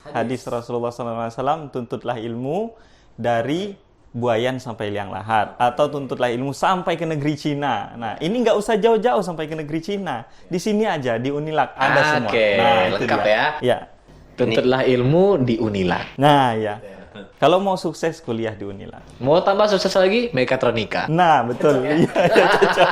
Hadis Rasulullah SAW, tuntutlah ilmu dari Buayan sampai Liang Lahat, atau tuntutlah ilmu sampai ke negeri Cina. Nah, ini nggak usah jauh-jauh sampai ke negeri Cina. Di sini aja, di Unilak ada semua. Oke, Nah, itu lengkap dia. ya. Ya. Tuntutlah ilmu di Unilak. Nah, ya. Kalau mau sukses kuliah di Unilak. Mau tambah sukses lagi, Mekatronika. Nah, betul. Iya, ya, cocok.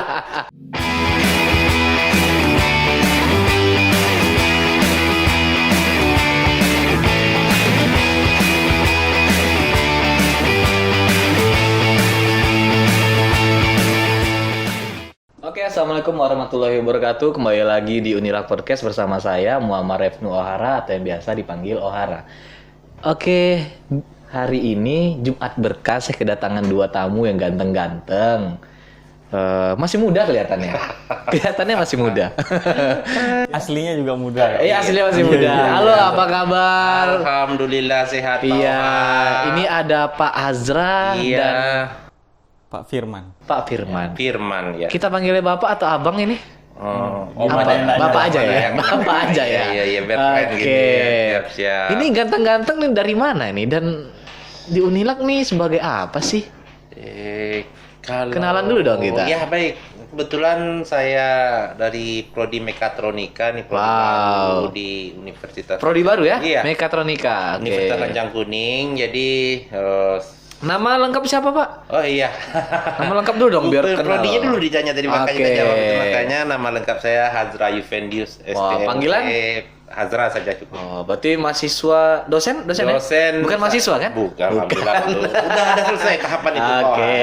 Oke, assalamualaikum warahmatullahi wabarakatuh. Kembali lagi di Unilak Podcast bersama saya Muammar Refnu Ohara atau yang biasa dipanggil Ohara. Oke, hari ini Jumat berkah, saya kedatangan dua tamu yang ganteng-ganteng. Masih muda kelihatannya. Kelihatannya masih muda. Aslinya juga muda. Iya, aslinya masih Iya, muda. iya, iya. Halo, apa kabar? Alhamdulillah sehat Pak Iya, Omar. ini ada Pak Azra Iya, dan Pak Firman. Pak Firman. Firman ya. Kita panggilnya Bapak atau Abang ini? Oh, Apa? mana ya? Bapak aja Mana ya? yang- Bapak aja ya? Iya, biar keren Oke. gini ya. Siap. Ini ganteng-ganteng nih dari mana nih? Dan di Unilak nih sebagai apa sih? Kalau... Kenalan dulu dong kita. Ya, baik. Kebetulan saya dari Prodi Mekatronika nih, Prodi Wow. baru di Universitas Prodi baru ya? Iya. Mekatronika. Oke. Universitas Lancang Kuning. Jadi Nama lengkap siapa, Pak? oh iya. Nama lengkap dulu dong biar kenal. Prodinya dulu ditanya tadi, makanya Oke. kita jawab itu. Makanya nama lengkap saya Hazra Yuvendius Wah, STM. panggilan? Hazra saja cukup. Oh, berarti mahasiswa dosen ya? Bukan mahasiswa kan? Bukan, alhamdulillah. Udah ada selesai tahapan itu. Pak. Oke,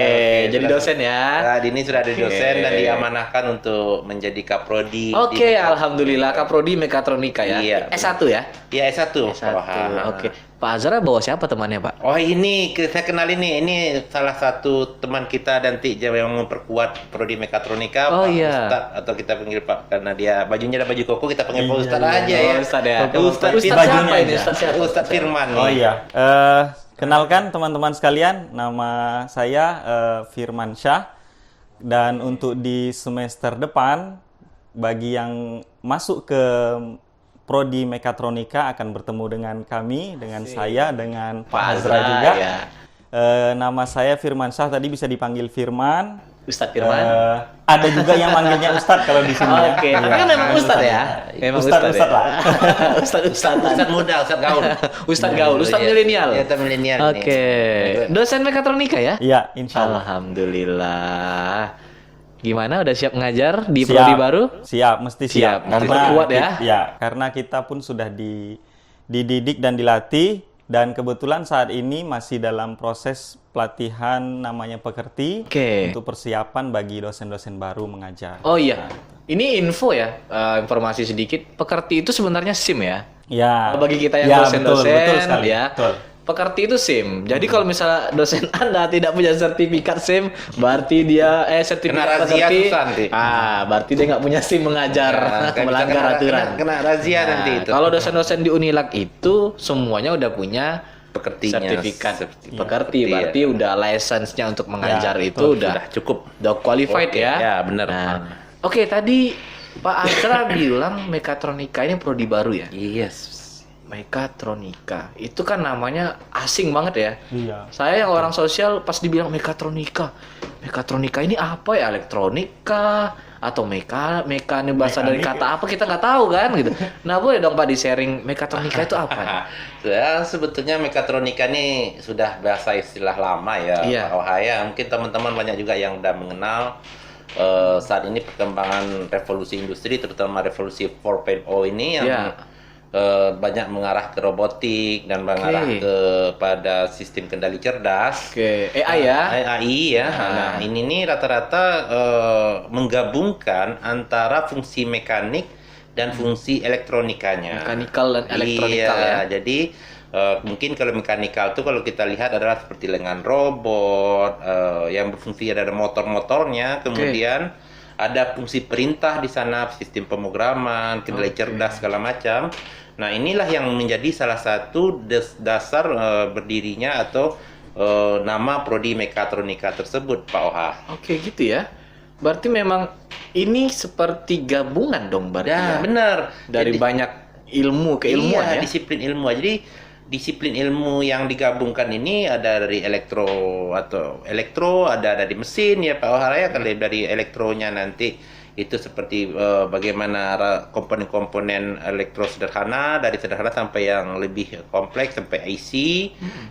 jadi sudah dosen ya. Nah, ini sudah ada Oke. dosen dan diamanahkan untuk menjadi kaprodi. Oke, di- alhamdulillah Kaprodi Mekatronika ya. Iya. S1 ya? Ya, S1. S1. Wah. Oke. Pak Azra bawa siapa temannya, Pak? Oh, ini saya kenalin nih. Ini salah satu teman kita dan Tija yang memperkuat prodi mekatronika. Oh, Pak iya. Ustadz, atau kita panggil Pak karena dia bajunya ada baju koko, kita panggil Pak Iya, Ustadz iya. aja Oh, ya. Ustadz ya. Ustadz Ustadz Firman. siapa ini? aja. Ustadz siapa? Ustadz Firman nih. Oh iya. Kenalkan teman-teman sekalian, nama saya Firman Syah. Dan untuk di semester depan, bagi yang masuk ke Prodi Mekatronika akan bertemu dengan kami, dengan saya, dengan Pak Azra juga. ya. Nama saya Firman Syah, tadi bisa dipanggil Firman. Ustadz Firman. Ada juga yang manggilnya Ustadz kalau di sini. ya. Oke, tapi Iya. kan memang Ustadz ya? Memang Ustadz ya? lah. Ustadz Ustadz muda, Ustadz gaul. Ustadz gaul, Ustadz Iya. milenial. Iya, Ustadz milenial. nih. Oke. Dosen mekatronika ya? Iya, insya Allah. Alhamdulillah. Gimana, udah siap ngajar di prodi baru? Siap, mesti Siap, siap. memperkuat ya. Ya, karena kita pun sudah dididik dan dilatih, dan kebetulan saat ini masih dalam proses pelatihan namanya pekerti Oke. untuk persiapan bagi dosen-dosen baru mengajar. Oh iya. Ini info ya, informasi sedikit. Pekerti itu sebenarnya SIM ya. Ya. Bagi kita yang ya, dosen-dosen, betul sekali. ya. Betul. Pekerti itu SIM. Jadi kalau misalnya dosen Anda tidak punya sertifikat SIM, berarti dia sertifikat Kena razia pekerti. susah nanti. Berarti dia nggak punya SIM mengajar, Nah, kayak melanggar bisa aturan. Kena razia Nah, nanti itu. kalau dosen-dosen di Unilak itu semuanya udah punya Pekertinya. sertifikat Seperti- pekerti, iya. berarti udah license-nya untuk mengajar Ya, itu betul. udah Sudah cukup. qualified Oke, ya. ya, benar. Nah, oke, tadi Pak Azra bilang mekatronika ini prodi baru ya. Yes. Mekatronika. Itu kan namanya asing banget ya. Iya. Saya yang orang sosial pas dibilang mekatronika. Mekatronika ini apa ya? Elektronika atau meka ini bahasa dari Mekanik. kata apa kita nggak tahu kan gitu. Nah, boleh dong Pak di-sharing mekatronika itu apa? Ya, sebetulnya mekatronika ini sudah bahasa istilah lama ya. Iya. Pak Wahaya. Mungkin teman-teman banyak juga yang udah mengenal saat ini perkembangan revolusi industri, terutama revolusi 4.0 ini yang Iya. banyak mengarah ke robotik dan mengarah kepada sistem kendali cerdas. Oke, AI ya. AI ya. Nah, ini nih rata-rata menggabungkan antara fungsi mekanik dan fungsi elektronikanya. Mechanical dan elektronikal Iya, ya. jadi mungkin kalau mekanikal itu kalau kita lihat adalah seperti lengan robot yang berfungsi ada motor-motornya, kemudian ada fungsi perintah di sana, sistem pemrograman, kendali cerdas segala macam. Nah, inilah yang menjadi salah satu dasar berdirinya atau nama prodi mekatronika tersebut, Pak Oha. Oke, gitu ya. Berarti memang ini seperti gabungan dong berarti Ya, ya. benar. Dari Jadi- banyak keilmuan iya, ya. disiplin ilmu. Jadi disiplin ilmu yang digabungkan ini ada dari elektro, ada dari mesin ya Pak Ohara ya. Kalau dari elektronya nanti itu seperti bagaimana komponen-komponen elektro sederhana, dari sederhana sampai yang lebih kompleks sampai IC,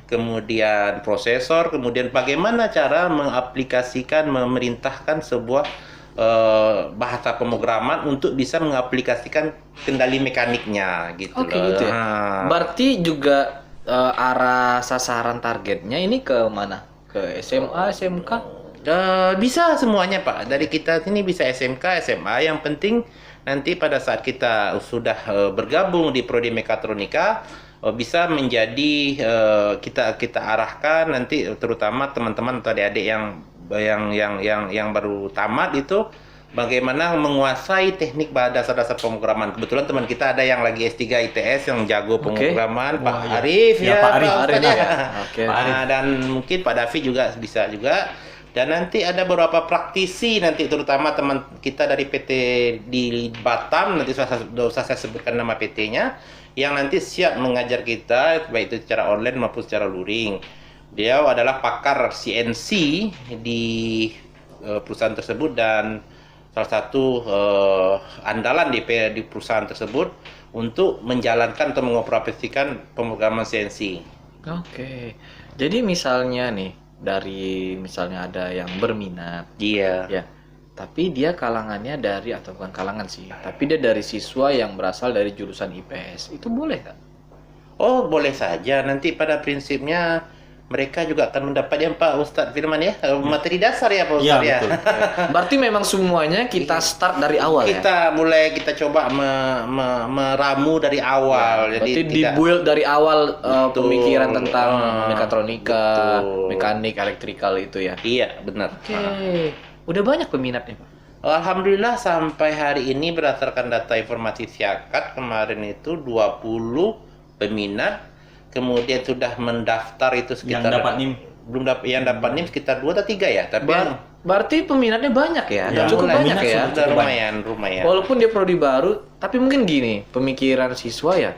kemudian prosesor, kemudian bagaimana cara mengaplikasikan, memerintahkan sebuah bahasa pemrograman untuk bisa mengaplikasikan kendali mekaniknya gitu Oke loh. gitu ya. Nah, Berarti juga arah sasaran targetnya ini ke mana? Ke SMA, SMK? bisa semuanya Pak. Dari kita sini bisa SMK, SMA. Yang penting nanti pada saat kita sudah bergabung di prodi mekatronika bisa menjadi kita arahkan nanti terutama teman-teman atau adik-adik yang baru tamat itu bagaimana menguasai teknik dasar-dasar pemrograman. Kebetulan teman kita ada yang lagi S3 ITS yang jago pemrograman, Pak Wah, iya. Arif Ya, Pak Arif. Ustadz Arif, ya. Oke. Pak Arif. Dan mungkin Pak David juga bisa juga. Dan nanti ada beberapa praktisi nanti terutama teman kita dari PT di Batam, nanti usah saya sebutkan nama PT-nya, yang nanti siap mengajar kita baik itu secara online maupun secara luring. Dia adalah pakar CNC di perusahaan tersebut dan salah satu andalan di perusahaan tersebut untuk menjalankan atau mengoperasikan pemrograman CNC. Oke. Jadi misalnya nih dari misalnya ada yang berminat Iya. ya, tapi dia kalangannya dari atau bukan kalangan sih, tapi dia dari siswa yang berasal dari jurusan IPS. Itu boleh nggak? Oh, boleh saja. Nanti pada prinsipnya mereka juga akan mendapat yang Pak Ustadz Firman ya, materi dasar ya Pak Iya, Ustadz ya. betul. Berarti memang semuanya kita start dari awal ya? Kita coba meramu dari awal. Berarti Jadi tidak dibuild dari awal Betul. pemikiran tentang mekatronika, Betul. mekanik, elektrikal itu ya. iya, benar. Oke. Udah banyak peminatnya, Pak. Alhamdulillah sampai hari ini berdasarkan data informasi Siakat kemarin itu 20 peminat, kemudian sudah mendaftar itu Yang sekitar dapat NIM. belum dapat yang dapat NIM sekitar 2 atau 3 ya, tapi Berarti peminatnya banyak ya? Ya, Cukup mulai banyak minat ya? sudah cukup lumayan. Walaupun dia prodi baru, tapi mungkin gini, pemikiran siswa ya,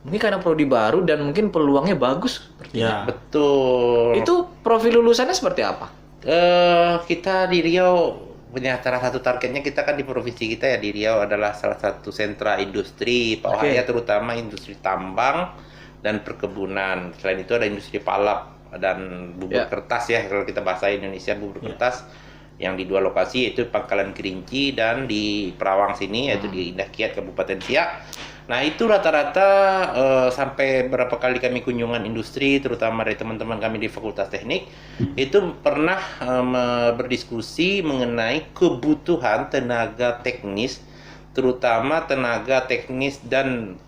mungkin karena prodi baru dan mungkin peluangnya bagus. Ya. Betul. Itu profil lulusannya seperti apa? Kita di Riau punya salah satu targetnya, kita kan di provinsi kita ya di Riau adalah salah satu sentra industri Pak Oke. Ohaya, terutama industri tambang dan perkebunan. Selain itu ada industri palap dan bubur Ya. kertas ya, kalau kita bahasa Indonesia bubur kertas yang di 2 lokasi yaitu Pangkalan Kerinci dan di Perawang sini yaitu di Indah Kiat Kabupaten Siak. Nah itu rata-rata sampai berapa kali kami kunjungan industri terutama dari teman-teman kami di Fakultas Teknik itu pernah berdiskusi mengenai kebutuhan tenaga teknis, terutama tenaga teknis dan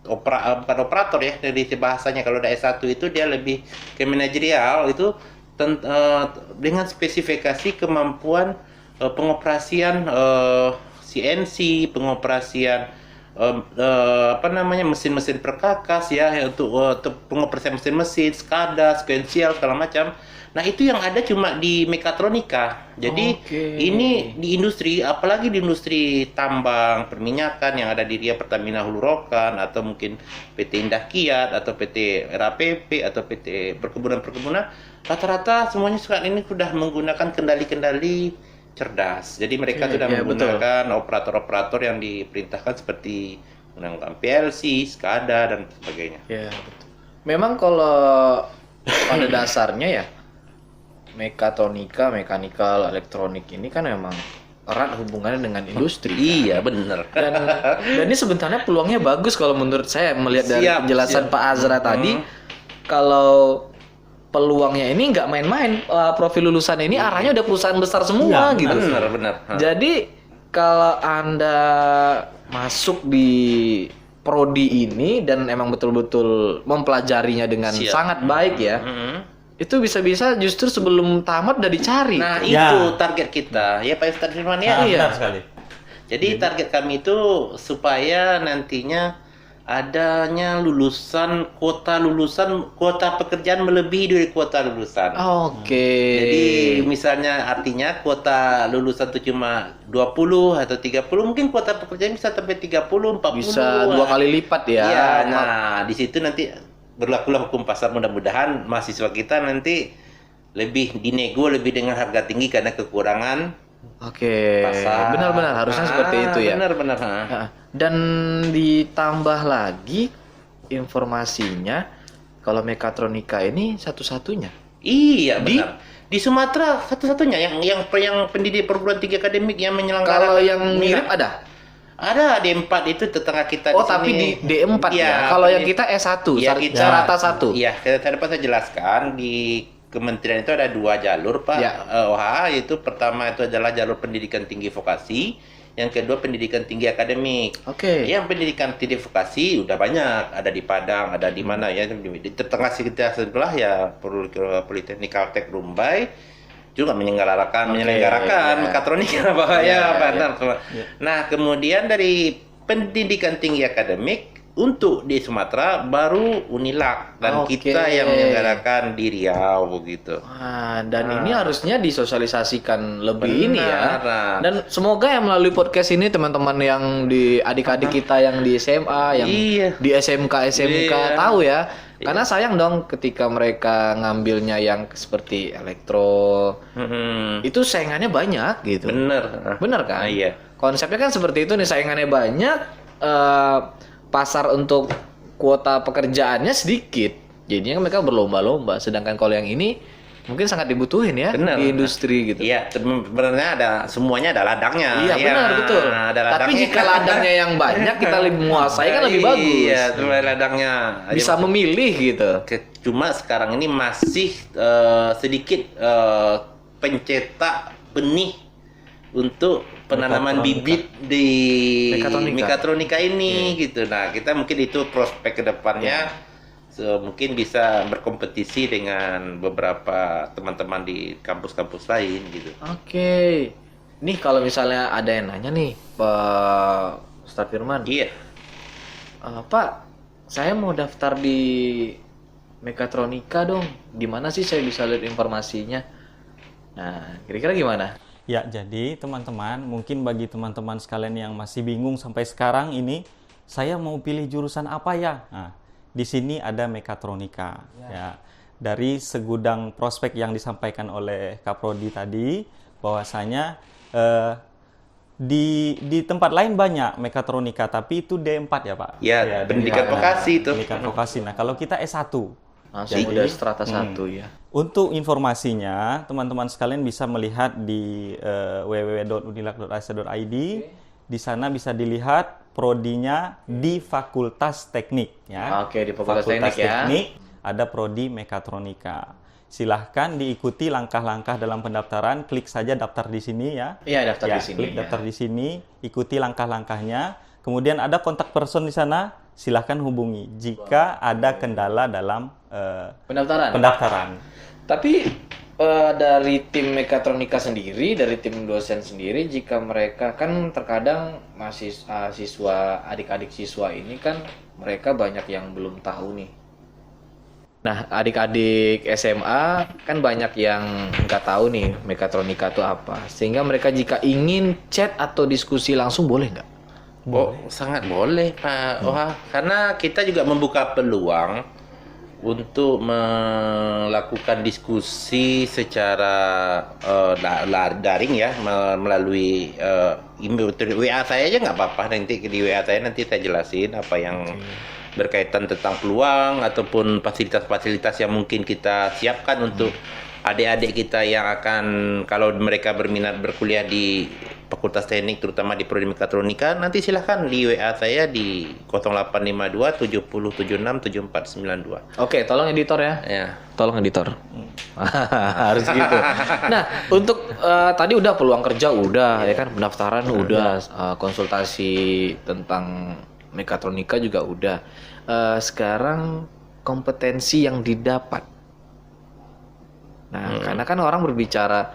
bukan operator ya, dari bahasanya kalau udah S1 itu dia lebih ke manajerial itu dengan spesifikasi kemampuan pengoperasian CNC, pengoperasian mesin-mesin perkakas ya untuk pengoperasian mesin-mesin, SCADA, sequential segala macam. Nah, itu yang ada cuma di mekatronika. Jadi Oke. ini di industri, apalagi di industri tambang, perminyakan yang ada di Ria Pertamina Hulu Rokan atau mungkin PT Indah Kiat atau PT RAPP atau PT Perkebunan-Perkebunan, rata-rata semuanya sekarang ini sudah menggunakan kendali-kendali cerdas. Jadi mereka Oke, sudah ya, menggunakan operator-operator yang diperintahkan seperti menggunakan PLC, SCADA dan sebagainya. Ya, betul. Memang kalau pada dasarnya ya mekatronika, mekanikal, elektronik ini kan memang erat hubungannya dengan industri. Iya, benar. Dan ini sebenarnya peluangnya bagus kalau menurut saya melihat dari Siap, penjelasan siap. Pak Azra tadi. Kalau peluangnya ini nggak main-main, profil lulusan ini arahnya udah perusahaan besar semua Iya, gitu. Benar. Jadi kalau Anda masuk di prodi ini dan emang betul-betul mempelajarinya dengan Siap. sangat baik ya, itu bisa-bisa justru sebelum tamat udah dicari. Nah, Ya. itu target kita. Ya, Pak Ustadz Firman ya. Nah, Iya. benar sekali. Jadi target kami itu supaya nantinya adanya kuota pekerjaan melebihi dari kuota lulusan. Oke. Jadi misalnya artinya kuota lulusan itu cuma 20 atau 30, mungkin kuota pekerjaan bisa sampai 30, 40. Bisa 2 kali lipat ya. Iya, nah di situ nanti berlakulah hukum pasar. Mudah-mudahan mahasiswa kita nanti lebih dinego lebih dengan harga tinggi karena kekurangan Oke. pasar. Benar-benar harusnya seperti itu ya. Benar-benar. Nah, dan ditambah lagi informasinya kalau mekatronika ini satu-satunya. Iya, Di- benar. Di Sumatera satu-satunya yang pendidik perguruan tinggi akademik yang menyelenggarakan. Kalau yang mirip ada? Ada D4 itu tetangga kita Oh, di tapi sini. di D4 Iya, ya. Kalau yang pendidik- kita S1, Iya, kita Sarata 1. Iya, saya dapat saya jelaskan di kementerian itu ada 2 jalur, Pak. Ya. OH, yaitu pertama itu adalah jalur pendidikan tinggi vokasi, yang kedua pendidikan tinggi akademik. Oke. Yang pendidikan tinggi vokasi udah banyak, ada di Padang, ada di mana ya, di tetangga kita sebelah ya Politeknik Caltech Rumbai juga menyelenggarakan iya. mekatronika Pak Iya, ya, Pak. iya. Nah, kemudian dari pendidikan tinggi akademik untuk di Sumatera baru Unilak dan Oke. kita yang menyelenggarakan di Riau begitu. Dan ini harusnya disosialisasikan lebih ini ya. Benar. Dan semoga yang melalui podcast ini teman-teman yang di adik-adik kita yang di SMA, yang Iya. di SMK Iya. tahu ya. Karena sayang dong ketika mereka ngambilnya yang seperti elektro, itu saingannya banyak gitu. Bener. Bener kan? Iya. Konsepnya kan seperti itu nih, saingannya banyak, pasar untuk kuota pekerjaannya sedikit. Jadinya mereka berlomba-lomba. Sedangkan kalau yang ini mungkin sangat dibutuhin ya Bener. di industri gitu. Iya, sebenarnya semuanya ada ladangnya. Iya, benar betul. Ada Tapi ladangnya. jika ladangnya yang banyak kita lebih menguasai kan lebih bagus. Iya, cuma ladangnya. Bisa memilih gitu. Cuma sekarang ini masih sedikit pencetak benih untuk penanaman Mekatronika. bibit di Mekatronika. mekatronika ini gitu. Nah, kita mungkin itu prospek ke depannya mungkin bisa berkompetisi dengan beberapa teman-teman di kampus-kampus lain gitu. Oke. Nih kalau misalnya ada yang nanya nih, Pak Ustadz Firman. Iya. Pak, saya mau daftar di mekatronika dong. Di mana sih saya bisa lihat informasinya? Nah, kira-kira gimana? Ya, jadi teman-teman, mungkin bagi teman-teman sekalian yang masih bingung sampai sekarang ini, saya mau pilih jurusan apa ya? Nah, di sini ada mekatronika. Ya. Dari segudang prospek yang disampaikan oleh Kaprodi tadi, bahwasanya di tempat lain banyak mekatronika, tapi itu D4 ya Pak? Ya, pendidikan vokasi itu. Pendidikan vokasi. Nah, kalau kita S1. Langsung Jadi, udah strata 1 ya. Untuk informasinya, teman-teman sekalian bisa melihat di www.unilak.ac.id. Di sana bisa dilihat prodinya di Fakultas Teknik ya. Oke, di Fakultas Teknik ya. Ada prodi mekatronika. Silahkan diikuti langkah-langkah dalam pendaftaran. Klik saja daftar di sini ya. Iya, daftar Ya, di sini. klik daftar di sini, ikuti langkah-langkahnya. Kemudian ada kontak person di sana. Silahkan hubungi jika ada kendala dalam pendaftaran. Tapi dari tim mekatronika sendiri, dari tim dosen sendiri, jika mereka kan terkadang siswa, adik-adik siswa ini kan mereka banyak yang belum tahu nih. Nah, adik-adik SMA kan banyak yang nggak tahu nih mekatronika itu apa. Sehingga mereka jika ingin chat atau diskusi langsung boleh nggak? Oh, sangat boleh Pak. Karena kita juga membuka peluang untuk melakukan diskusi secara daring ya, melalui email WA saya aja nggak apa-apa. Nanti di WA saya nanti saya jelasin apa yang berkaitan tentang peluang ataupun fasilitas-fasilitas yang mungkin kita siapkan untuk adik-adik kita yang akan, kalau mereka berminat berkuliah di Fakultas Teknik terutama di prodi mekatronika, nanti silahkan di WA saya di 0852 7076 7492. Oke, tolong editor ya. Ya. Tolong editor. Harus gitu. Nah, untuk tadi udah peluang kerja udah ya kan, pendaftaran udah, konsultasi tentang mekatronika juga udah. Sekarang kompetensi yang didapat. Nah, karena kan orang berbicara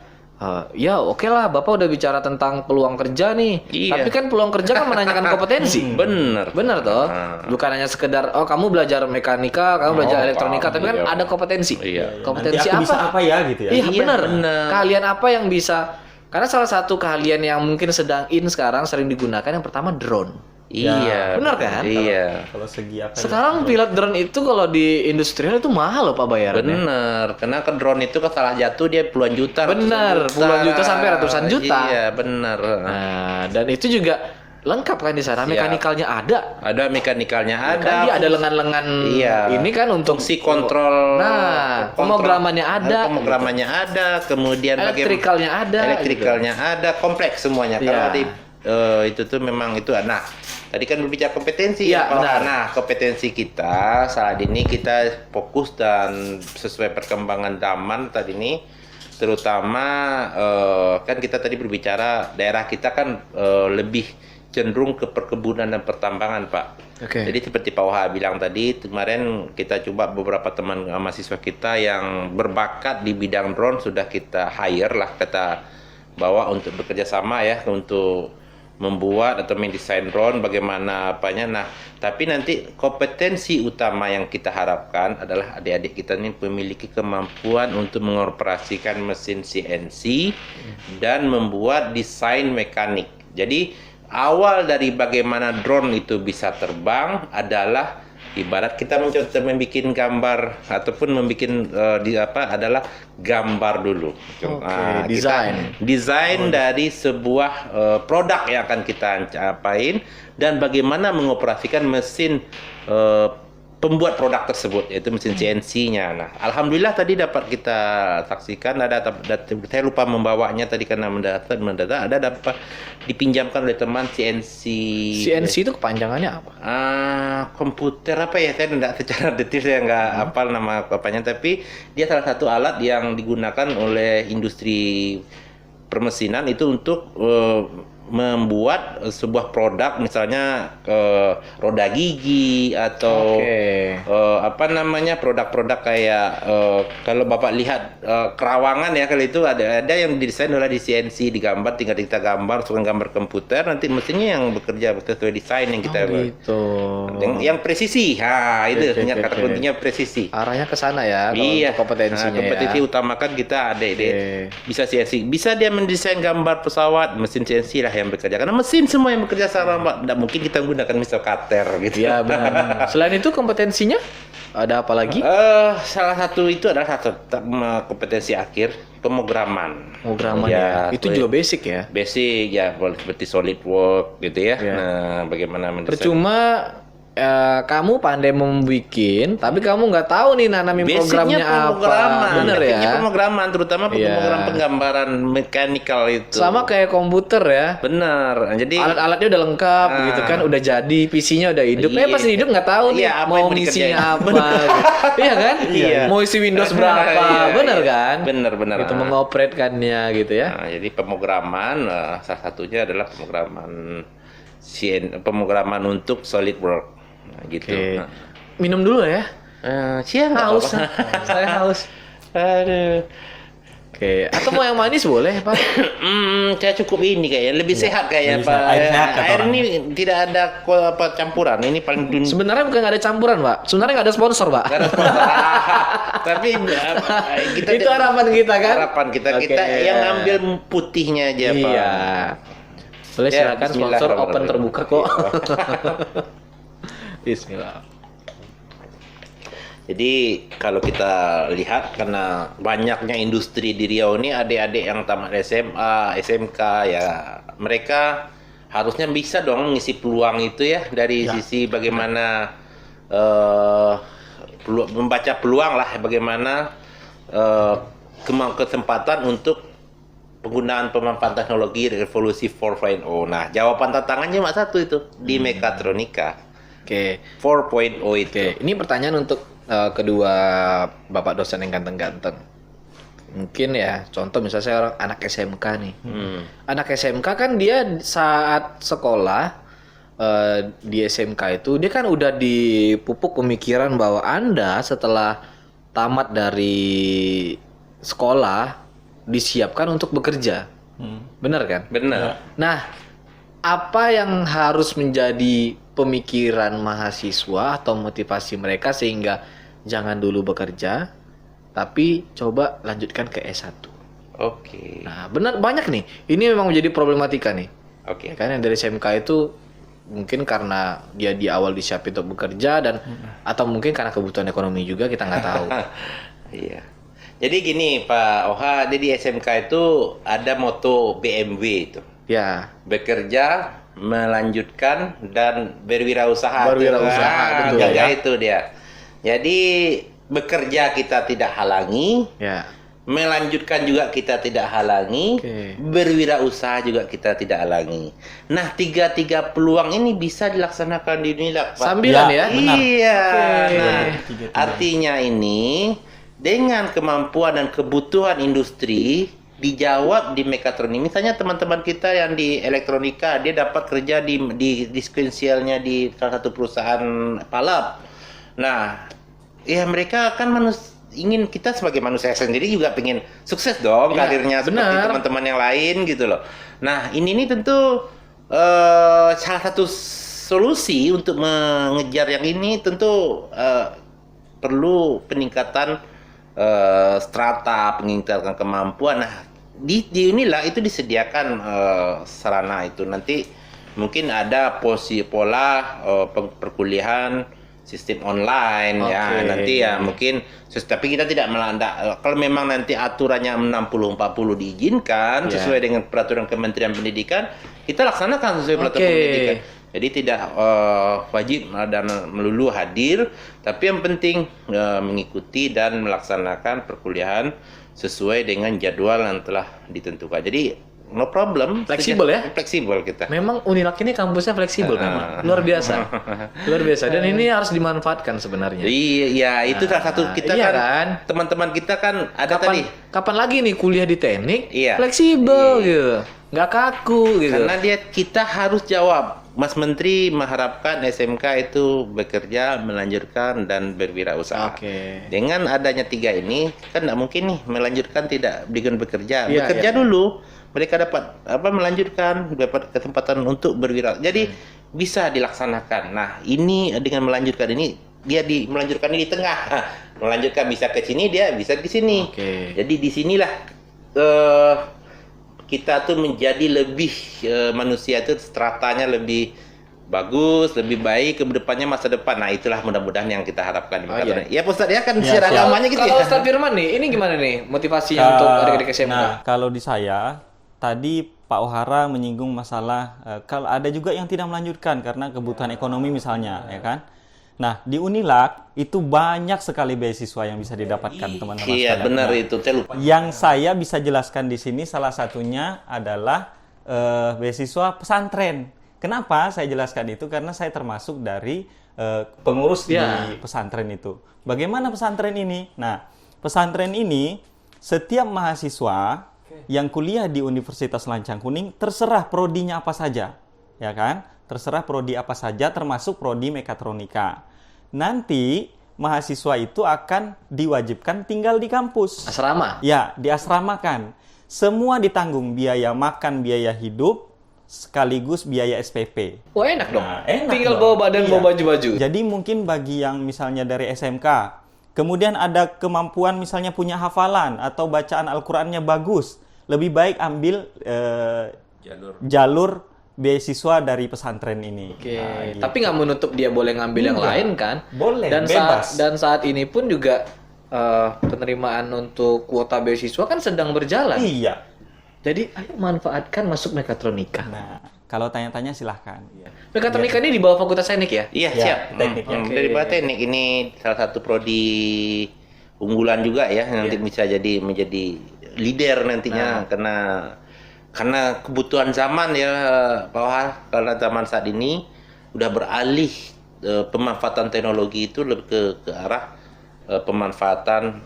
Ya oke lah, Bapak udah bicara tentang peluang kerja nih. Iya. Tapi kan peluang kerja kan menanyakan kompetensi. Bener. Bener toh? Bukan hanya sekedar kamu belajar mekanika, kamu belajar elektronika, tapi kan iya. ada kompetensi. Iya. Kompetensi Nanti aku bisa apa? apa ya gitu ya. Iya, Iya, bener. bener. Keahlian apa yang bisa? Karena salah satu keahlian yang mungkin sedang in sekarang sering digunakan yang pertama drone. Iya. bener kan? Iya. Kalau segi apa ya? Sekarang pilot drone itu kalau di industrial itu mahal loh Pak bayarannya. Bener, karena ke drone itu kalau salah jatuh dia puluhan juta. Bener, ratusan puluhan juta sampai ratusan juta. Iya, bener. Nah, dan itu juga lengkap kan di sana, mekanikalnya ada. Ada mekanikalnya Ya ada. kan dia ada lengan-lengan Iya. ini kan untuk fungsi kontrol. Nah, pemrogramannya ada. Pemrogramannya ada, kemudian Elektrikalnya ada. elektrikalnya ada, kompleks semuanya. Iya. Kalau di itu tuh memang itu. Nah, tadi kan berbicara kompetensi. Iya, ya, Pak. benar. Nah, kompetensi kita saat ini kita fokus dan sesuai perkembangan zaman tadi ini, terutama kan kita tadi berbicara daerah kita kan lebih cenderung ke perkebunan dan pertambangan, Pak. Oke. Jadi seperti Pak Wah bilang tadi, kemarin kita coba beberapa teman mahasiswa kita yang berbakat di bidang drone sudah kita hire lah, kita bawa untuk bekerja sama ya, untuk membuat atau mendesain drone bagaimana apanya. Nah, tapi nanti kompetensi utama yang kita harapkan adalah adik-adik kita ini memiliki kemampuan untuk mengoperasikan mesin CNC dan membuat desain mekanik. Jadi awal dari bagaimana drone itu bisa terbang adalah ibarat kita membuat gambar ataupun membuat adalah gambar dulu. Oke, desain. Desain dari sebuah produk yang akan kita capain dan bagaimana mengoperasikan mesin pembuat produk tersebut, yaitu mesin CNC-nya. Nah, alhamdulillah tadi dapat kita saksikan saya lupa membawanya tadi karena mendadak ada dapat dipinjamkan oleh teman CNC. CNC itu kepanjangannya apa? Komputer apa ya, saya tidak secara detail, saya nggak hafal nama apanya, tapi dia salah satu alat yang digunakan oleh industri permesinan itu untuk membuat sebuah produk, misalnya roda gigi atau produk-produk kayak kalau Bapak lihat kerawangan ya, kali itu ada yang didesain oleh di CNC, digambar, tinggal kita gambar, masukkan gambar komputer, nanti mesinnya yang bekerja sesuai desain yang kita gitu. yang presisi. Itu kata kuncinya presisi. Arahnya ke sana ya, kalau Iya, untuk kompetensinya kompetensi ya. utamakan kita ada bisa CNC, bisa dia mendesain gambar pesawat, mesin CNC lah yang bekerja, karena mesin semua yang bekerja sama, tidak mungkin kita menggunakan mesin cutter gitu. Iya benar. Selain itu kompetensinya ada apa lagi? Salah satu itu adalah kompetensi akhir, pemrograman. Pemrograman ya. Itu juga basic ya. Basic ya, seperti SolidWorks gitu ya. Nah, bagaimana mendesain. Percuma kamu pandai membuat, tapi kamu nggak tahu nih nanamin programnya apa. Bener ya. Basicnya pemrograman, terutama pemrograman penggambaran mekanikal itu. Sama kayak komputer ya. Bener. Jadi Alat-alatnya udah lengkap gitu kan, udah jadi, PC-nya udah hidup. Pas hidup nggak tahu nih Iya, apa mau yang mau ngisinya dikerjain. apa. Gitu. Iya kan? Iya. Mau isi Windows berapa? Bener kan? Bener. Itu mengoperatkannya gitu ya. Nah, jadi pemrograman salah satunya adalah pemrograman untuk SolidWorks. Nah, gitu. Oke. Nah. Minum dulu ya. Siang Haus. Saya haus. Aduh. Oke, atau mau yang manis boleh, Pak? Saya cukup ini kayaknya lebih sehat kayaknya, Lebih Pak. sehat. Air sehat kata Air orang. ini tidak ada campuran. Ini paling Sebenarnya bukan nggak ada campuran, Pak. Sebenarnya nggak ada sponsor, Pak. Nggak ada sponsor. Tapi kita Itu harapan kita kan? Harapan kita Oke. yang ngambil putihnya aja, Pak. Iya. Boleh Ya, silakan sponsor open bismillahirrahmanirrahim. terbuka kok. Bismillah. Jadi kalau kita lihat, karena banyaknya industri di Riau ini adik-adik yang tamat SMA, SMK ya, mereka harusnya bisa dong mengisi peluang itu ya, dari sisi bagaimana membaca peluang lah, bagaimana kesempatan untuk penggunaan pemanfaatan teknologi revolusi 4.0. Nah, jawaban tantangannya cuma satu itu di mekatronika. Oke. 4.0 itu. Oke, ini pertanyaan untuk kedua Bapak dosen yang ganteng-ganteng. Mungkin ya, contoh misalnya saya orang anak SMK nih. Anak SMK kan dia saat sekolah di SMK itu dia kan udah dipupuk pemikiran bahwa Anda setelah tamat dari sekolah disiapkan untuk bekerja. Benar kan? Benar. Nah, apa yang harus menjadi pemikiran mahasiswa atau motivasi mereka sehingga jangan dulu bekerja, tapi coba lanjutkan ke S1? Oke. Nah, benar banyak nih. Ini memang menjadi problematika nih. Oke. Ya kan yang dari SMK itu mungkin karena dia di awal disiapin untuk bekerja dan atau mungkin karena kebutuhan ekonomi juga, kita nggak tahu. Iya. Jadi gini Pak Oha, dia di SMK itu ada moto BMW itu. Ya, Bekerja, melanjutkan, dan berwirausaha. Berwirausaha, betul Jaga ya. itu dia. Jadi bekerja kita tidak halangi, ya. melanjutkan juga kita tidak halangi, Oke. berwirausaha juga kita tidak halangi. Nah, tiga peluang ini bisa dilaksanakan di Unilak, Pak. Sambilan ya? benar. Iya. Oke. Nah, Tiga-tiga. artinya ini dengan kemampuan dan kebutuhan industri dijawab di mekatronik. Misalnya teman-teman kita yang di elektronika, dia dapat kerja di sequentialnya di salah satu perusahaan palap. Nah, ya mereka kan ingin, kita sebagai manusia sendiri juga pengen sukses dong Ya, karirnya seperti benar. teman-teman yang lain gitu loh. Nah, ini tentu salah satu solusi untuk mengejar yang ini tentu perlu peningkatan strata, peningkatan kemampuan. Nah, di inilah itu disediakan sarana itu. Nanti mungkin ada pola perkuliahan sistem online ya. Oke. Nanti ya mungkin tapi kita tidak melanda kalau memang nanti aturannya 60-40 diizinkan Ya. sesuai dengan peraturan Kementerian Pendidikan, kita laksanakan sesuai peraturan Oke. pendidikan. Jadi tidak wajib dan melulu hadir, tapi yang penting mengikuti dan melaksanakan perkuliahan sesuai dengan jadwal yang telah ditentukan. Jadi no problem. Fleksibel ya? Fleksibel kita. Memang Unilak ini kampusnya fleksibel memang. Luar biasa. Luar biasa. Dan ini harus dimanfaatkan sebenarnya. Iya, itu salah satu kita iya kan, kan? teman-teman kita kan ada tadi. Kapan lagi nih kuliah di teknik? Iya. Fleksibel gitu. Nggak kaku gitu. Karena kita harus jawab. Mas Menteri mengharapkan SMK itu bekerja, melanjutkan, dan berwirausaha. Oke. Dengan adanya tiga ini, kan tidak mungkin nih melanjutkan tidak dengan bekerja. Iya, Bekerja iya. dulu, mereka dapat melanjutkan, dapat kesempatan untuk berwirausaha. Jadi bisa dilaksanakan. Nah, ini dengan melanjutkan ini, dia melanjutkan ini di tengah. Melanjutkan bisa ke sini, dia bisa ke sini. Oke. Jadi disinilah kita tuh menjadi lebih manusia itu stratanya lebih bagus, lebih baik ke depannya masa depan. Nah, itulah mudah-mudahan yang kita harapkan di Mekatronik. Ya, Pak Ustadz, ya kan secara siap. agamanya gitu Kalau ya. Ustadz Firman nih, ini gimana nih motivasinya untuk adik-adik SMK? Nah, kalau di saya, tadi Pak Ohara menyinggung masalah kalau ada juga yang tidak melanjutkan karena kebutuhan ekonomi misalnya, ya kan? Nah, di Unilak itu banyak sekali beasiswa yang bisa didapatkan teman-teman Iya, sekalian. benar Nah, itu. Saya lupa. yang saya bisa jelaskan di sini salah satunya adalah beasiswa pesantren. Kenapa saya jelaskan itu? Karena saya termasuk dari pengurus Ya. di pesantren itu. Bagaimana pesantren ini? Nah, pesantren ini setiap mahasiswa yang kuliah di Universitas Lancang Kuning terserah prodinya apa saja, ya kan? Terserah prodi apa saja, termasuk prodi mekatronika. Nanti mahasiswa itu akan diwajibkan tinggal di kampus. Asrama. Ya, diasramakan. Semua ditanggung, biaya makan, biaya hidup, sekaligus biaya SPP. Wah, enak dong. Nah, enak Tinggal dong. bawa badan, Iya. bawa baju-baju. Jadi mungkin bagi yang misalnya dari SMK, kemudian ada kemampuan misalnya punya hafalan atau bacaan Al-Qur'annya bagus, lebih baik ambil jalur beasiswa dari pesantren ini. Oke, Nah, gitu. tapi nggak menutup dia boleh ngambil yang Enggak. lain kan? Boleh, Dan bebas. saat ini pun juga penerimaan untuk kuota beasiswa kan sedang berjalan. Iya. Jadi ayo manfaatkan masuk mekatronika. Nah, kalau tanya-tanya silahkan. Mekatronika ini di bawah Fakultas Teknik ya? Iya, Ya, siap. teknik, ya. Oke. Daripada teknik ini salah satu prodi unggulan juga ya, nanti bisa menjadi leader nantinya karena kebutuhan zaman ya, Pak Wahar, karena zaman saat ini udah beralih pemanfaatan teknologi itu lebih ke arah pemanfaatan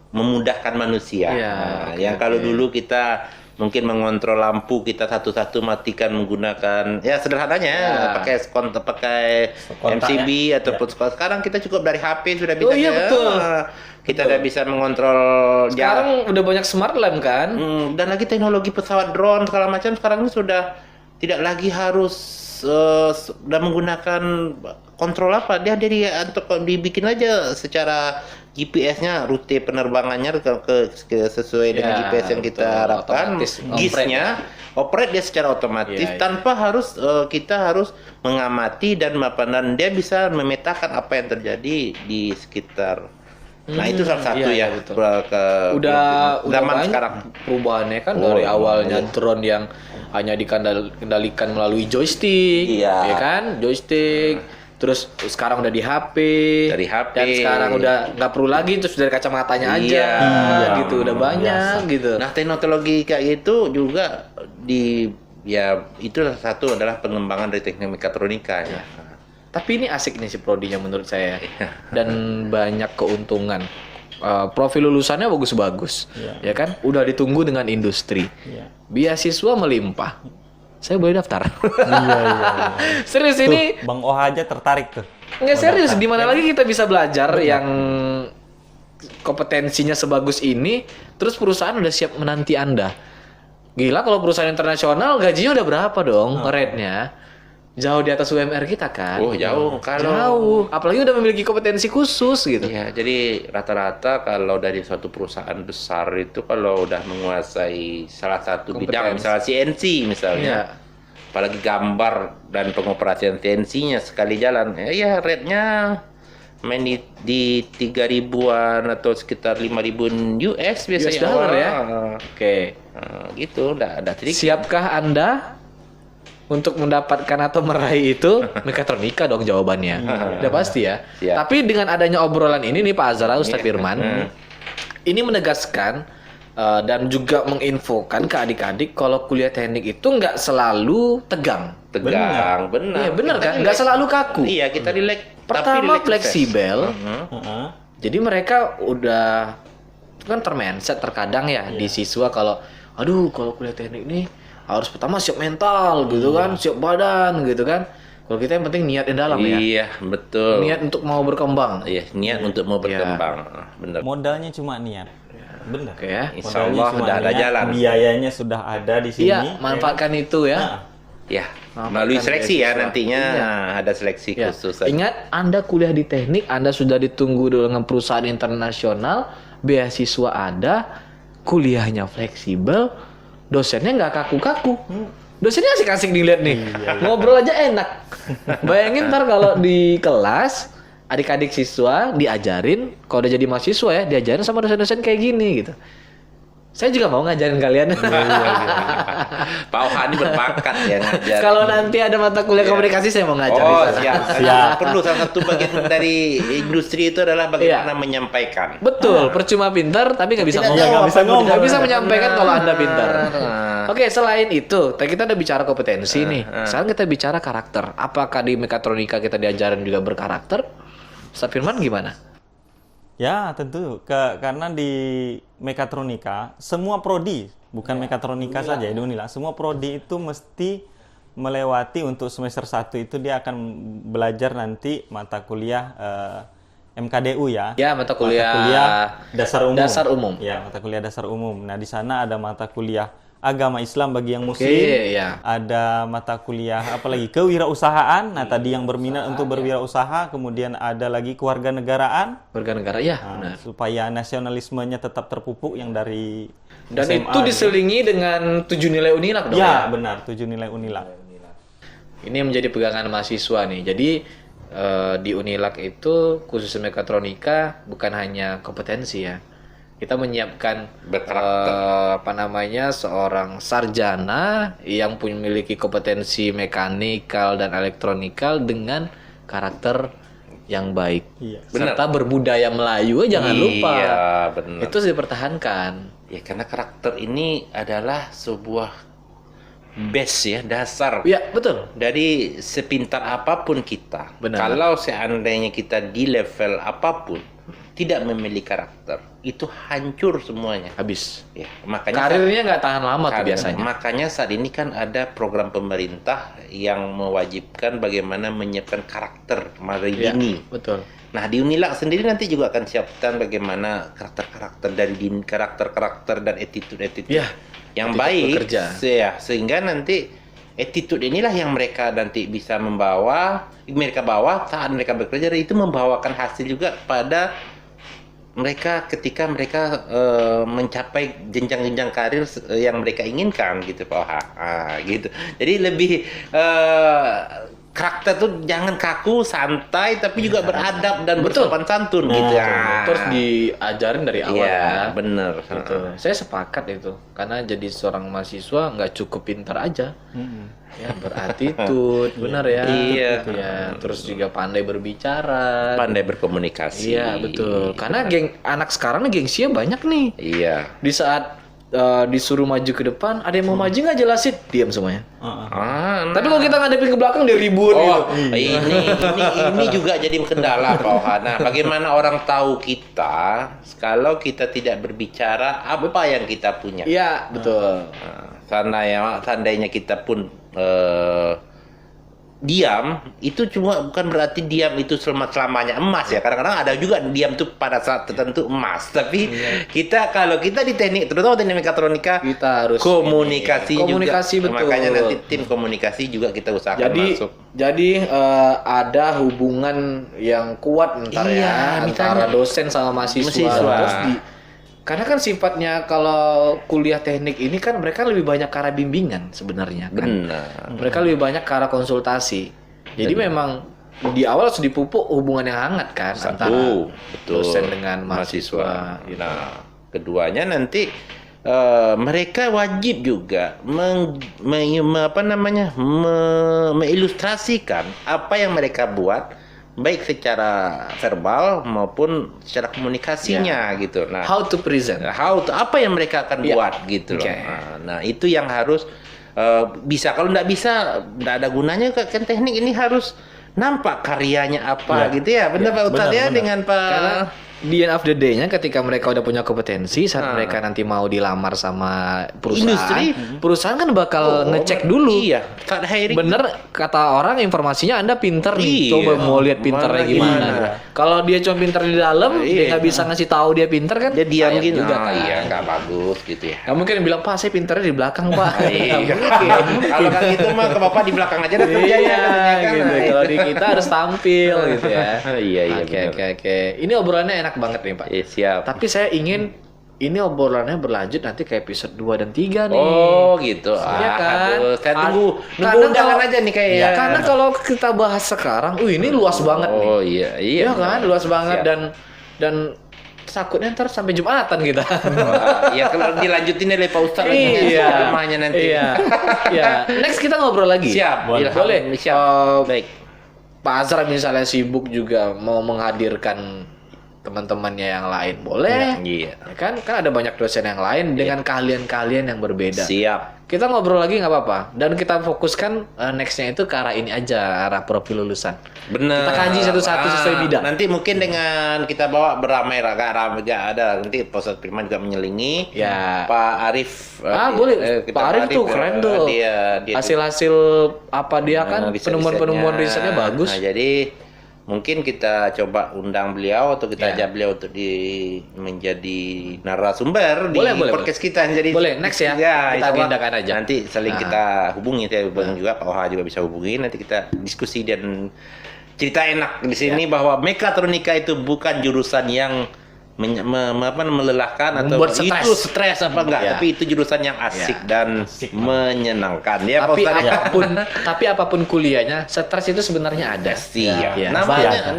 memudahkan manusia. Iya, Nah, oke, yang kalau dulu kita mungkin mengontrol lampu kita satu-satu matikan menggunakan ya sederhananya pakai MCB ataupun sekarang kita cukup dari HP sudah bisa. Oh iya, betul. Kita udah bisa mengontrol Sekarang udah banyak smart lamp kan? dan lagi teknologi pesawat drone segala macam sekarang ini sudah tidak lagi harus sudah menggunakan kontrol apa dia untuk dibikin aja secara GPS-nya rute penerbangannya sesuai dengan GPS yang kita harapkan, GIS-nya operate dia secara otomatis tanpa harus kita harus mengamati dan dia bisa memetakan apa yang terjadi di sekitar. Nah itu salah satu Udah zaman banyak sekarang perubahannya kan dari awalnya drone yang hanya dikendalikan melalui joystick, ya kan, joystick. Terus sekarang udah di HP, dan sekarang udah nggak perlu lagi terus dari kacamatanya aja, gitu, udah banyak gitu. Nah teknologi kayak gitu juga itu salah satu adalah pengembangan dari teknik mekatronika ya. Tapi ini asik nih si prodinya menurut saya, dan banyak keuntungan. Profil lulusannya bagus-bagus, ya kan? Udah ditunggu dengan industri, beasiswa melimpah. Saya boleh daftar. Iya. Serius Tuh, ini Bang Oha aja tertarik tuh. nggak serius. Di mana lagi kita bisa belajar yang kompetensinya sebagus ini, terus perusahaan udah siap menanti Anda. Gila kalau perusahaan internasional gajinya udah berapa dong rate-nya? Jauh di atas UMR kita kan? Oh jauh. Jauh. Apalagi udah memiliki kompetensi khusus gitu. Ya, jadi rata-rata kalau dari suatu perusahaan besar itu kalau udah menguasai salah satu bidang, misalnya CNC misalnya, apalagi gambar dan pengoperasian CNC-nya sekali jalan, ya rate-nya main di 3.000-an atau sekitar 5.000 US biasanya. US dollar ya? Oke. Gitu, ada sedikit. Siapkah Anda untuk mendapatkan atau meraih itu? Mekatronika dong jawabannya. Udah pasti ya. Siap. Tapi dengan adanya obrolan ini nih Pak Azhar, Ustadz Firman, ini menegaskan dan juga menginfokan ke adik-adik kalau kuliah teknik itu nggak selalu tegang. Benar. Iya benar kan? Nggak selalu kaku. Iya, kita relax. Pertama fleksibel. Jadi mereka udah kan termindset terkadang ya di siswa kalau kalau kuliah teknik nih harus pertama siap mental gitu kan, siap badan gitu kan. Kalau kita yang penting niat yang dalam ya. Iya, betul. Niat untuk mau berkembang. Iya, niat untuk mau berkembang. Benar. Modalnya cuma niat. Benar. Oke ya. Insya Modalnya Allah cuma udah ada niat, jalan. Biayanya sudah ada di sini. Iya, manfaatkan itu ya. Ya, melalui seleksi ya nantinya ada seleksi Ya. khusus. Ingat, Anda kuliah di teknik, Anda sudah ditunggu dengan perusahaan internasional, beasiswa ada, kuliahnya fleksibel, dosennya nggak kaku-kaku. Dosennya asik-asik dilihat nih. Ngobrol aja enak. Bayangin ntar kalau di kelas adik-adik siswa diajarin, kalau udah jadi mahasiswa ya, diajarin sama dosen-dosen kayak gini gitu. Saya juga mau ngajarin kalian. Pak Ohani berbakat ya ngajar. Kalau nanti ada mata kuliah komunikasi saya mau ngajar. Oh, di sana. siap. Perlu salah satu bagian dari industri itu adalah bagaimana menyampaikan. Betul, percuma pintar tapi nggak bisa Tidak ngomong. jawab, nggak bisa ngomong. Nggak bisa menyampaikan kalau Anda pintar. Nah. Oke, selain itu, tadi kita udah bicara kompetensi nih. Sekarang kita bicara karakter. Apakah di mekatronika kita diajarin juga berkarakter? Ustaz Firman gimana? Ya, tentu. Karena di mekatronika, semua prodi, bukan mekatronika saja di Unila, semua prodi itu mesti melewati untuk semester 1 itu dia akan belajar nanti mata kuliah MKDU ya. Ya, mata kuliah dasar umum. Dasar umum. Ya, mata kuliah dasar umum. Nah, di sana ada mata kuliah agama Islam bagi yang muslim. ya. Ada mata kuliah apalagi kewirausahaan. Nah, tadi yang berminat untuk berwirausaha, kemudian ada lagi kewarganegaraan. Warganegara ya, Nah, benar. supaya nasionalismenya tetap terpupuk yang dari Dan SMA itu diselingi dengan 7 nilai Unilak dong ya, benar, 7 nilai Unila. Ini yang menjadi pegangan mahasiswa nih. Jadi di Unilak itu khusus mekatronika bukan hanya kompetensi ya. Kita menyiapkan seorang sarjana yang memiliki kompetensi mekanikal dan elektronikal dengan karakter yang baik. Iya. Serta berbudaya Melayu, jangan lupa. Iya, benar. Itu harus dipertahankan. Ya, karena karakter ini adalah sebuah base ya, dasar. Ya, betul. Dari sepintar apapun kita, Benar. kalau seandainya kita di level apapun, tidak memiliki karakter, itu hancur semuanya. Habis. Ya, makanya Karirnya nggak tahan lama tuh Karir. biasanya. Makanya saat ini kan ada program pemerintah yang mewajibkan bagaimana menyiapkan karakter dari Iya, dini. betul. Nah, di Unilak sendiri nanti juga akan siapkan bagaimana karakter-karakter dari dini, karakter-karakter dan attitude-attitude Iya, yang attitude baik. bekerja. Sehingga nanti attitude inilah yang mereka nanti bisa mereka bawa saat mereka bekerja, dan itu membawakan hasil juga pada mereka ketika mereka mencapai jenjang-jenjang karir yang mereka inginkan gitu Pak Oha. Gitu. Jadi lebih karakter tuh jangan kaku, santai, tapi juga beradab dan Betul. bersopan santun gitu. Terus diajarin dari awal Iya, ya. bener. Gitu. Saya sepakat itu, karena jadi seorang mahasiswa nggak cukup pintar aja, ya berattitude, benar ya. Iya. Gitu ya. Terus juga pandai berbicara. Pandai berkomunikasi. Iya betul. Karena anak sekarang nih gengsinya banyak nih. Iya. Di saat disuruh maju ke depan, ada yang mau maju nggak jelasin, diam semuanya. Tapi kalau kita ngadepin ke belakang dia ribut gitu. Ini juga jadi kendala Pak Oha. Nah, bagaimana orang tahu kita kalau kita tidak berbicara apa yang kita punya? Iya betul. Seandainya kita pun diam, itu cuma bukan berarti diam itu selamanya emas ya. Kadang-kadang ada juga diam tuh pada saat tertentu emas. Tapi kalau kita di teknik, terutama teknik mekatronika, Kita harus komunikasi betul. juga. Makanya nanti tim komunikasi juga kita usahakan masuk. Jadi ada hubungan yang kuat ntar ya antara dosen sama mahasiswa. Terus karena kan sifatnya kalau kuliah teknik ini kan mereka lebih banyak ke arah bimbingan sebenarnya kan. Benar. Mereka lebih banyak ke arah konsultasi. Jadi memang di awal harus dipupuk hubungan yang hangat kan antara dosen dengan mahasiswa. Gitu. Nah, keduanya nanti mereka wajib juga mengilustrasikan apa yang mereka buat, baik secara verbal maupun secara komunikasinya gitu. Nah, How to present. apa yang mereka akan buat gitu loh. Okay. Nah, itu yang harus bisa. Kalau nggak bisa, nggak ada gunanya kan teknik ini harus nampak karyanya apa gitu ya. Benar Pak Ustadz ya, dengan Pak. Karena di end of the day-nya ketika mereka udah punya kompetensi, saat mereka nanti mau dilamar sama perusahaan, perusahaan kan bakal ngecek dulu. Iya. Saat hiring. Bener kata orang, informasinya Anda pinter nih. Iya. Coba mau lihat pinternya gimana. Kalau dia cuma pinter di dalam, dia nggak bisa ngasih tahu dia pinter kan? Dia diam sayang gitu. juga kan. Iya, nggak bagus gitu ya. Nggak mungkin bilang, Pak saya pinternya di belakang Pak. Kalau kan gitu mah ke Bapak di belakang aja dah kerjanya katanya kan. Gitu. Kalau di kita harus tampil gitu ya. Iya, Oke. Ini obrolannya enak banget nih Pak. Siap. Tapi saya ingin ini obrolannya berlanjut nanti ke episode 2 dan 3 nih. Oh gitu. Iya kan? Aduh, saya tunggu Karena undangan kalau- aja nih kayak. Ya, karena kalau kita bahas sekarang, ini luas banget nih. Oh iya. Iya kan, luas banget Siap. dan takutnya ntar sampai Jumatan kita. Ya kalau dilanjutin oleh Pak Ustadz lagi rumahnya nanti. Iya. Next kita ngobrol lagi. Siap. Boleh. Siap. Baik. Pak Azra misalnya sibuk juga mau menghadirkan teman-temannya yang lain, boleh. Iya. Ya kan ada banyak dosen yang lain dengan keahlian-keahlian yang berbeda. Siap. Kita ngobrol lagi nggak apa-apa. Dan kita fokuskan nextnya itu ke arah ini aja, arah profil lulusan. Benar. Kita kaji satu-satu sesuai bidang. Nanti mungkin dengan kita bawa beramai agak ramai ada. Nanti Pak Ustadz Firman juga menyelingi. Ya. Pak Arif. Boleh. Pak Arif tuh keren tuh. Dia Hasil-hasil apa dia kan penemuan-penemuan risetnya bagus. Nah, jadi mungkin kita coba undang beliau atau kita ajak beliau untuk menjadi narasumber di podcast kita. Jadi boleh, next ya. Kita agendakan aja. Nanti saling kita hubungi, saya hubungi juga Pak Oha juga bisa hubungi. Nanti kita diskusi dan cerita enak di sini bahwa mekatronika itu bukan jurusan yang melelahkan atau membuat itu stres apa enggak, tapi itu jurusan yang asik dan menyenangkan ya tapi Pak Ustadz. tapi apapun kuliahnya, stres itu sebenarnya ada. Iya. Namanya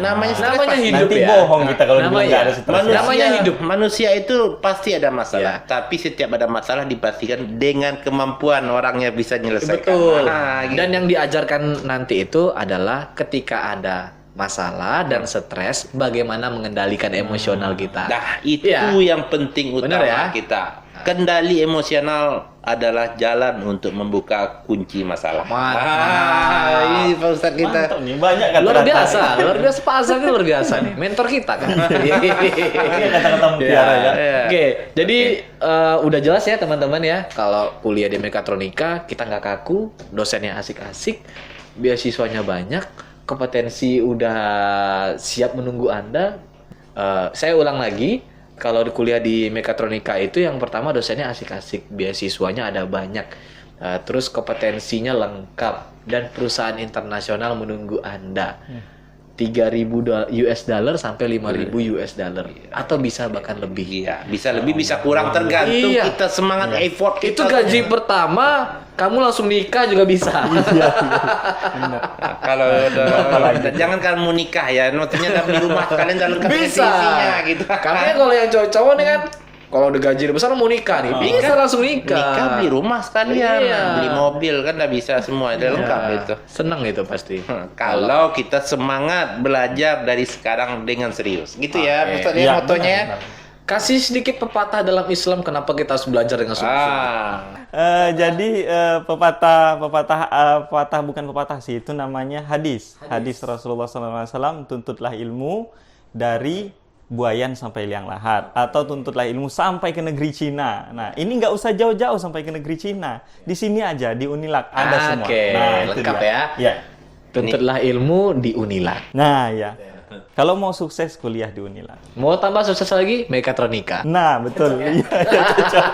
hidup nanti ya. bohong kita kalau bilang nggak ada stres. Namanya hidup. Manusia itu pasti ada masalah, tapi setiap ada masalah dipastikan dengan kemampuan orangnya bisa menyelesaikan. Betul. Gitu. Dan yang diajarkan nanti itu adalah ketika ada masalah dan stres, bagaimana mengendalikan emosional kita. Nah, itu yang penting utama kita. kendali emosional adalah jalan untuk membuka kunci masalah. Ini Pak Ustadz kita. Mantap nih, banyak kata-kata. Luar biasa Pak Azhar ini luar biasa nih, mentor kita kan. Ini kata-kata mutiara ya. Oke, jadi udah jelas ya teman-teman ya, kalau kuliah di mekatronika kita nggak kaku, dosennya asik-asik, beasiswanya banyak, kompetensi udah siap menunggu Anda. Saya ulang lagi, kalau di kuliah di mekatronika itu yang pertama dosennya asik-asik, beasiswanya ada banyak, terus kompetensinya lengkap dan perusahaan internasional menunggu Anda. 3.000 US dollar sampai 5.000 US dollar atau bisa bahkan lebih. Iya, bisa lebih bisa kurang tergantung Iya. kita semangat effort Itu kita. gaji pertama, kamu langsung nikah juga bisa. Nah, kalau jangan kamu nikah ya, maksudnya dalam di rumah kalian dalam Bisa. TV-nya gitu. Karena kalau yang cowok-cowok nih kan, kalau udah gaji besar mau nikah nih, bisa langsung nikah. Nikah beli rumah sekalian, Iya. beli mobil kan udah bisa semua, udah lengkap itu. Seneng itu pasti. Kalau kita semangat belajar dari sekarang dengan serius, gitu ya, Oke. maksudnya Iya, motonya. benar. Kasih sedikit pepatah dalam Islam kenapa kita harus belajar dengan sungguh-sungguh. Jadi pepatah bukan pepatah sih, itu namanya hadis. Hadis Rasulullah SAW, tuntutlah ilmu dari buayan sampai liang lahat, atau tuntutlah ilmu sampai ke negeri Cina. Nah, ini nggak usah jauh-jauh sampai ke negeri Cina. Di sini aja di Unilak ada semua. Oke, Nah, itu lengkap dia. ya. Ya. Tuntutlah ilmu di Unilak. Nah, ya. Kalau mau sukses kuliah di Unilak. Mau tambah sukses lagi, mekatronika. Nah, betul. Iya, cocok.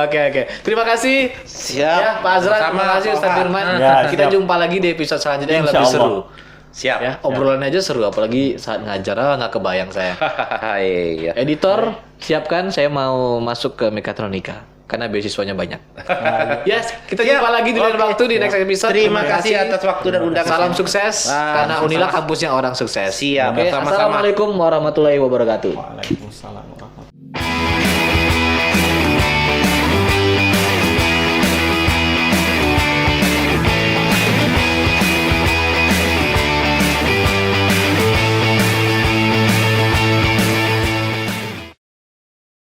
Oke. Terima kasih. Siap. Ya, Pak Azra, Sama-sama, terima kasih Ustaz Pak. Firman. Ya, Kita siap. jumpa lagi di episode selanjutnya yang Insya lebih seru. Allah. Siap. Ya, obrolannya aja seru, apalagi saat ngajar nggak kebayang saya. Iya. Editor, siapkan saya mau masuk ke mekatronika karena beasiswanya banyak. Yes, kita Siap. jumpa lagi di lain Oke. waktu di next episode. Terima kasih atas waktu dan undangan. Salam sukses karena Unila kampusnya orang sukses. Siap, Oke, sama-sama. Assalamualaikum warahmatullahi wabarakatuh. Waalaikumsalam warahmatullahi wabarakatuh.